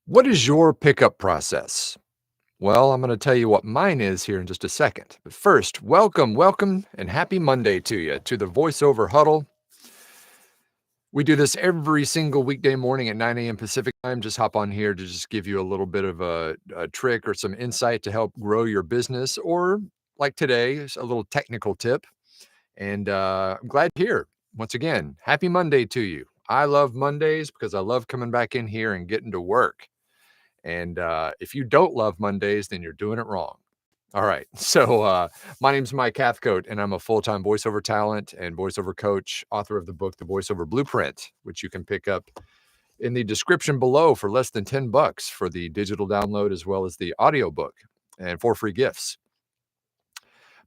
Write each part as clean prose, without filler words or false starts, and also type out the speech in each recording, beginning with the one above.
What is your pickup process? Well, I'm going to tell you what mine is here in just a second. But first, welcome, and happy Monday to you to the voiceover huddle. We do this every single weekday morning at 9 a.m. Pacific time. Just hop on here to just give you a little bit of a trick or some insight to help grow your business, or like today, is a little technical tip. And I'm glad you're here. Once again, happy Monday to you. I love Mondays because I love coming back in here and getting to work. And if you don't love Mondays, then you're doing it wrong. All right. So my name's Mike Hathcote, and I'm a full-time voiceover talent and voiceover coach, author of the book, The Voiceover Blueprint, which you can pick up in the description below for less than $10 for the digital download, as well as the audiobook and 4 free gifts.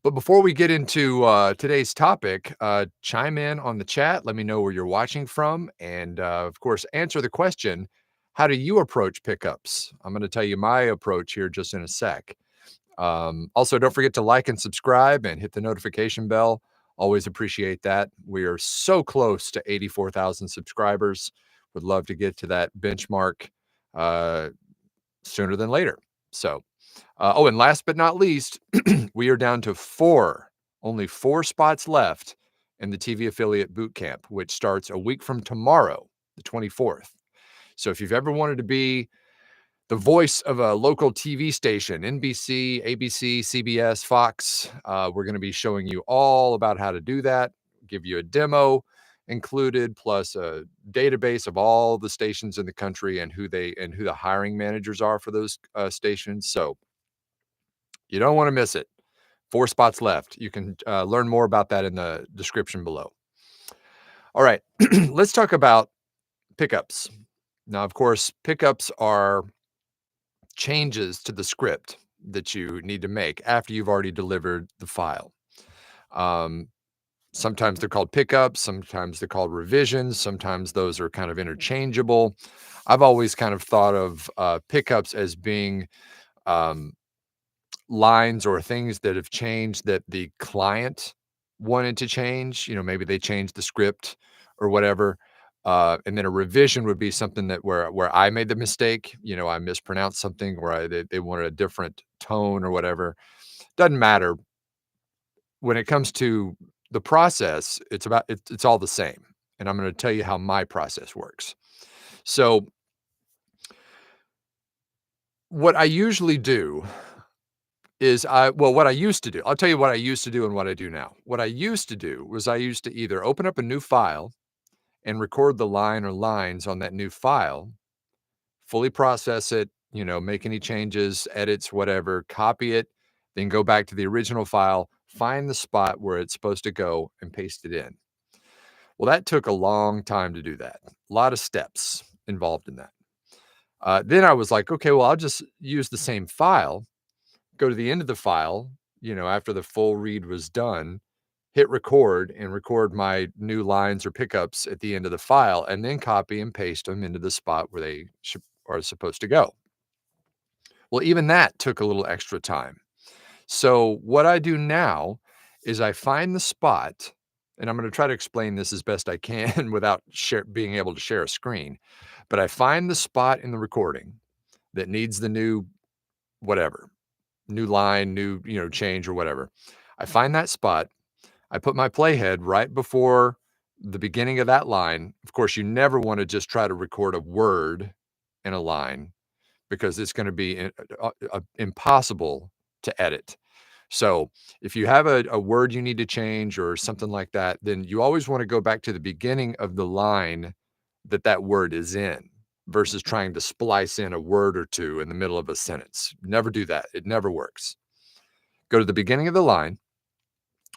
But before we get into today's topic, chime in on the chat. Let me know where you're watching from. And of course, answer the question, how do you approach pickups? I'm going to tell you my approach here just in a sec. Also, don't forget to like and subscribe and hit the notification bell. Always appreciate that. We are so close to 84,000 subscribers. Would love to get to that benchmark sooner than later. So, and last but not least, we are down to only four spots left in the TV Affiliate Bootcamp, which starts a week from tomorrow, the 24th. So if you've ever wanted to be the voice of a local TV station, NBC, ABC, CBS, Fox, we're going to be showing you all about how to do that, give you a demo included, plus a database of all the stations in the country and who the hiring managers are for those stations. So you don't want to miss it. 4 spots left. You can learn more about that in the description below. All right, let's talk about pickups. Now, of course, pickups are changes to the script that you need to make after you've already delivered the file. Um, Sometimes they're called pickups, sometimes they're called revisions, sometimes those are kind of interchangeable. I've always kind of thought of pickups as being um, lines or things that have changed that the client wanted to change. Maybe they changed the script or whatever. And then a revision would be something that where I made the mistake. I mispronounced something, or they wanted a different tone or whatever. Doesn't matter. When it comes to the process, it's all the same. And I'm going to tell you how my process works. So what I usually do what I used to do. I'll tell you what I used to do and what I do now. What I used to do was I used to either open up a new file and record the line or lines on that new file, fully process it, make any changes, edits, whatever, copy it, then go back to the original file, find the spot where it's supposed to go and paste it in. Well, that took a long time to do that. A lot of steps involved in that. Then I was like, okay, well, I'll just use the same file, go to the end of the file, after the full read was done, hit record and record my new lines or pickups at the end of the file, and then copy and paste them into the spot where they are supposed to go. Well, even that took a little extra time. So what I do now is I find the spot, and I'm going to try to explain this as best I can without being able to share a screen, but I find the spot in the recording that needs the new whatever, new line, new, change or whatever. I find that spot. I put my playhead right before the beginning of that line. Of course, you never want to just try to record a word in a line because it's going to be impossible to edit. So if you have a word you need to change or something like that, then you always want to go back to the beginning of the line that word is in versus trying to splice in a word or two in the middle of a sentence. Never do that. It never works. Go to the beginning of the line,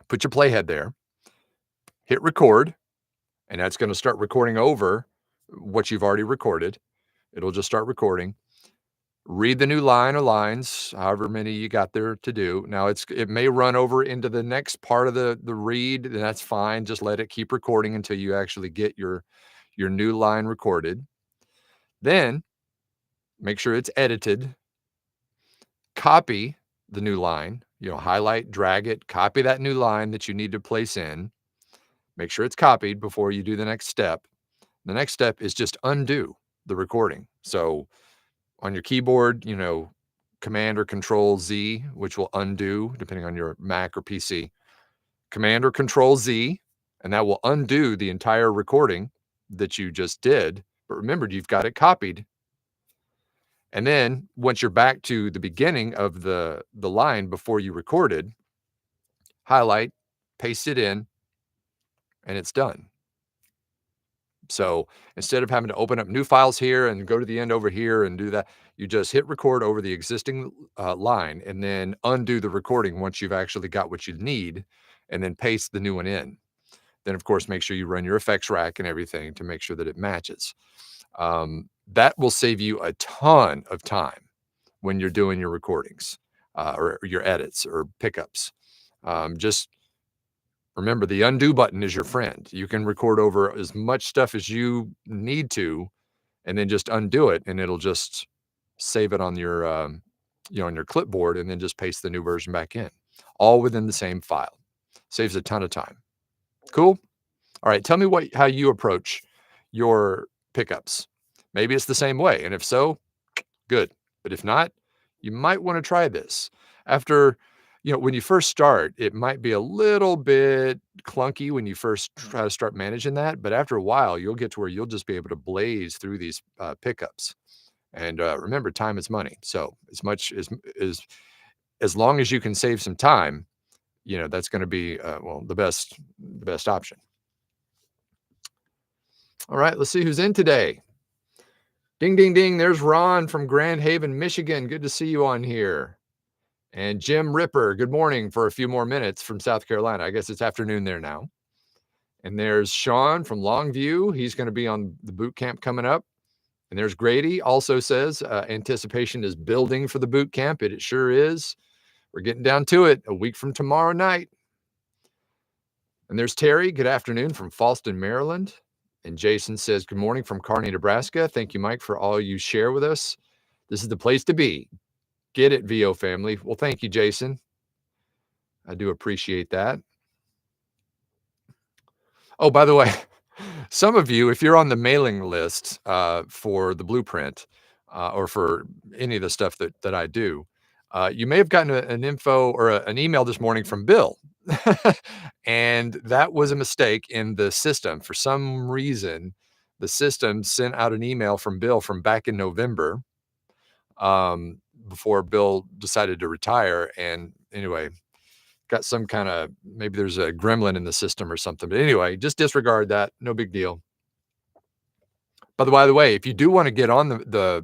put your playhead there, hit record, and that's going to start recording over what you've already recorded. It'll just start recording. Read the new line or lines, however many you got there to do. Now it may run over into the next part of the read, and that's fine. Just let it keep recording until you actually get your new line recorded. Then make sure it's edited. Copy the new line, highlight, drag it, copy that new line that you need to place in. Make sure it's copied before you do the next step. The next step is just undo the recording. So on your keyboard, Command or Control Z, which will undo depending on your Mac or PC. Command or Control Z, and that will undo the entire recording that you just did. But remember, you've got it copied. And then once you're back to the beginning of the line before you recorded, highlight, paste it in, and it's done. So instead of having to open up new files here and go to the end over here and do that, you just hit record over the existing line and then undo the recording once you've actually got what you need, and then paste the new one in. Then, of course, make sure you run your effects rack and everything to make sure that it matches. That will save you a ton of time when you're doing your recordings or your edits or pickups. Just remember, the undo button is your friend. You can record over as much stuff as you need to, and then just undo it, and it'll just save it on your, on your clipboard, and then just paste the new version back in, all within the same file. Saves a ton of time. Cool. All right, tell me how you approach your pickups. Maybe it's the same way, and if so, good. But if not, you might want to try this. After, when you first start, it might be a little bit clunky when you first try to start managing that, but after a while, you'll get to where you'll just be able to blaze through these pickups. And remember, time is money. So as long as you can save some time, that's going to be the best option. All right, let's see who's in today. Ding, ding, ding. There's Ron from Grand Haven, Michigan. Good to see you on here. And Jim Ripper, good morning for a few more minutes from South Carolina. I guess it's afternoon there now. And there's Sean from Longview. He's going to be on the boot camp coming up. And there's Grady, also says anticipation is building for the boot camp. It sure is. We're getting down to it a week from tomorrow night. And there's Terry. Good afternoon from Falston, Maryland. And Jason says, good morning from Kearney, Nebraska. Thank you, Mike, for all you share with us. This is the place to be. Get it, VO family. Well, thank you, Jason. I do appreciate that. Oh, by the way, some of you, if you're on the mailing list for the blueprint or for any of the stuff that I do, you may have gotten an info or an email this morning from Bill. And that was a mistake in the system. For some reason, the system sent out an email from Bill from back in November before Bill decided to retire. And anyway, got some kind of, maybe there's a gremlin in the system or something. But anyway, just disregard that. No big deal. By the way, if you do want to get on the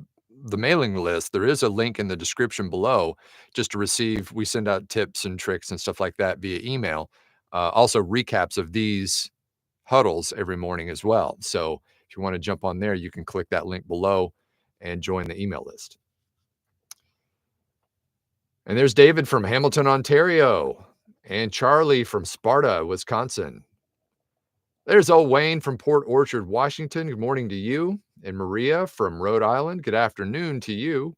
mailing list, there is a link in the description below just to receive. We send out tips and tricks and stuff like that via email. Also recaps of these huddles every morning as well. So if you want to jump on there, you can click that link below and join the email list. And there's David from Hamilton, Ontario, and Charlie from Sparta, Wisconsin. There's old Wayne from Port Orchard, Washington. Good morning to you. And Maria from Rhode Island. Good afternoon to you.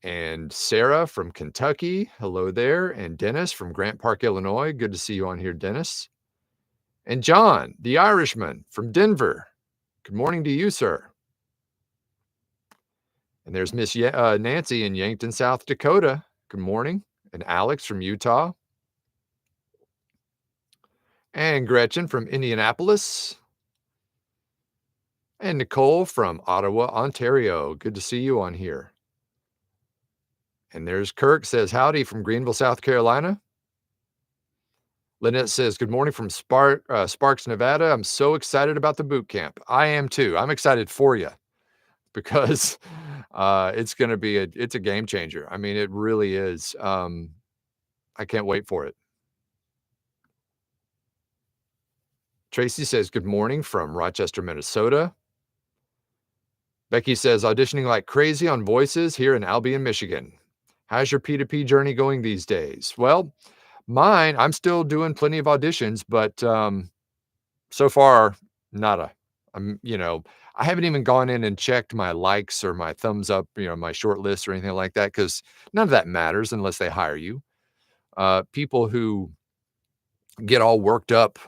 And Sarah from Kentucky. Hello there. And Dennis from Grant Park, Illinois. Good to see you on here, Dennis. And John, the Irishman from Denver. Good morning to you, sir. And there's Miss Nancy in Yankton, South Dakota. Good morning. And Alex from Utah. And Gretchen from Indianapolis. And Nicole from Ottawa, Ontario. Good to see you on here. And there's Kirk, says howdy from Greenville, South Carolina. Lynette says, good morning from Sparks, Nevada. I'm so excited about the boot camp. I am too. I'm excited for you because it's going to be it's a game changer. I mean, it really is. I can't wait for it. Tracy says, good morning from Rochester, Minnesota. Becky says, auditioning like crazy on Voices here in Albion, Michigan. How's your P2P journey going these days? Well, mine, I'm still doing plenty of auditions, but so far, nada. I haven't even gone in and checked my likes or my thumbs up, my short list or anything like that, because none of that matters unless they hire you. People who get all worked up,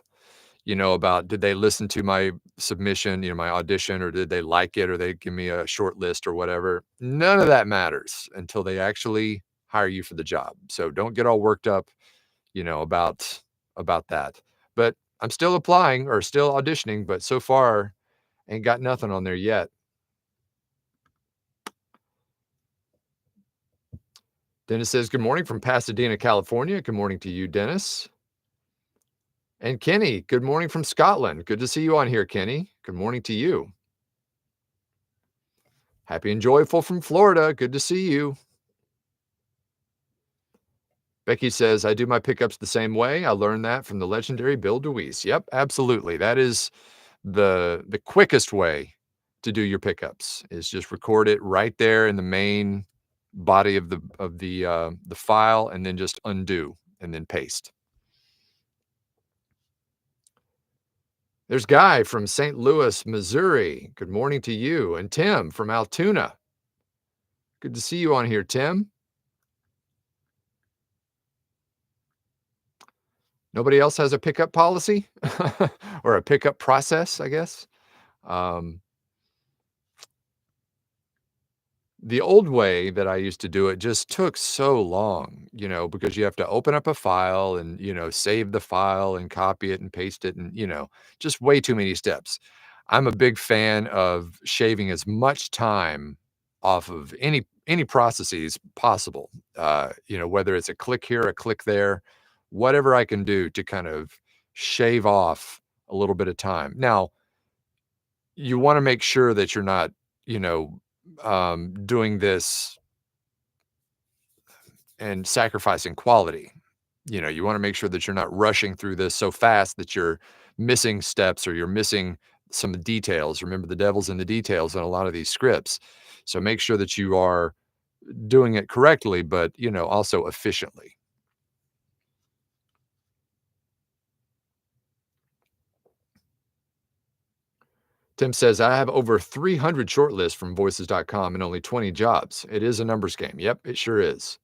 about did they listen to my submission, my audition, or did they like it, or they give me a short list or whatever. None of that matters until they actually hire you for the job. So don't get all worked up, about that. But I'm still applying or still auditioning, but so far ain't got nothing on there yet. Dennis says, good morning from Pasadena, California. Good morning to you, Dennis. And Kenny, good morning from Scotland. Good to see you on here, Kenny. Good morning to you. Happy and joyful from Florida. Good to see you. Becky says, I do my pickups the same way. I learned that from the legendary Bill DeWeese. Yep, absolutely. That is the quickest way to do your pickups is just record it right there in the main body of the file and then just undo and then paste. There's Guy from St. Louis, Missouri. Good morning to you. And Tim from Altoona. Good to see you on here, Tim. Nobody else has a pickup policy or a pickup process, I guess. Um, the old way that I used to do it just took so long, because you have to open up a file and, save the file and copy it and paste it and, just way too many steps. I'm a big fan of shaving as much time off of any processes possible. Whether it's a click here, a click there, whatever I can do to kind of shave off a little bit of time. Now, you want to make sure that you're not, doing this and sacrificing quality. You want to make sure that you're not rushing through this so fast that you're missing steps or you're missing some details. Remember, the devil's in the details in a lot of these scripts. So make sure that you are doing it correctly, but, also efficiently. Tim says, I have over 300 shortlists from voices.com and only 20 jobs. It is a numbers game. Yep, it sure is.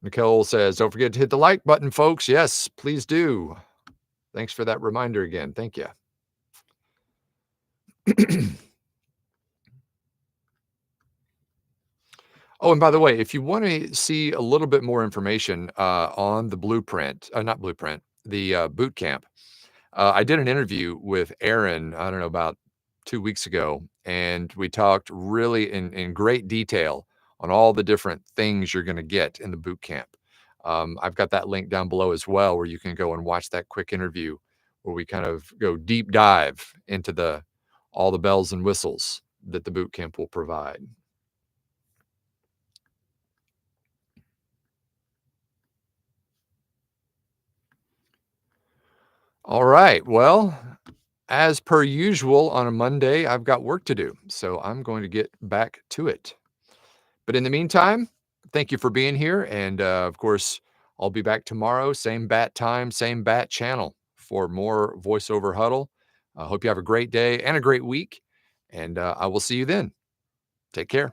Nicole says, don't forget to hit the like button, folks. Yes, please do. Thanks for that reminder again. Thank you. Oh, and by the way, if you want to see a little bit more information on the blueprint, not blueprint, the boot camp, I did an interview with Aaron, I don't know, about 2 weeks ago, and we talked really in great detail on all the different things you're going to get in the boot camp. I've got that link down below as well, where you can go and watch that quick interview where we kind of go deep dive into all the bells and whistles that the boot camp will provide. All right. Well, as per usual on a Monday, I've got work to do, so I'm going to get back to it. But in the meantime, thank you for being here. And of course, I'll be back tomorrow, same bat time, same bat channel for more voiceover huddle. I hope you have a great day and a great week. And I will see you then. Take care.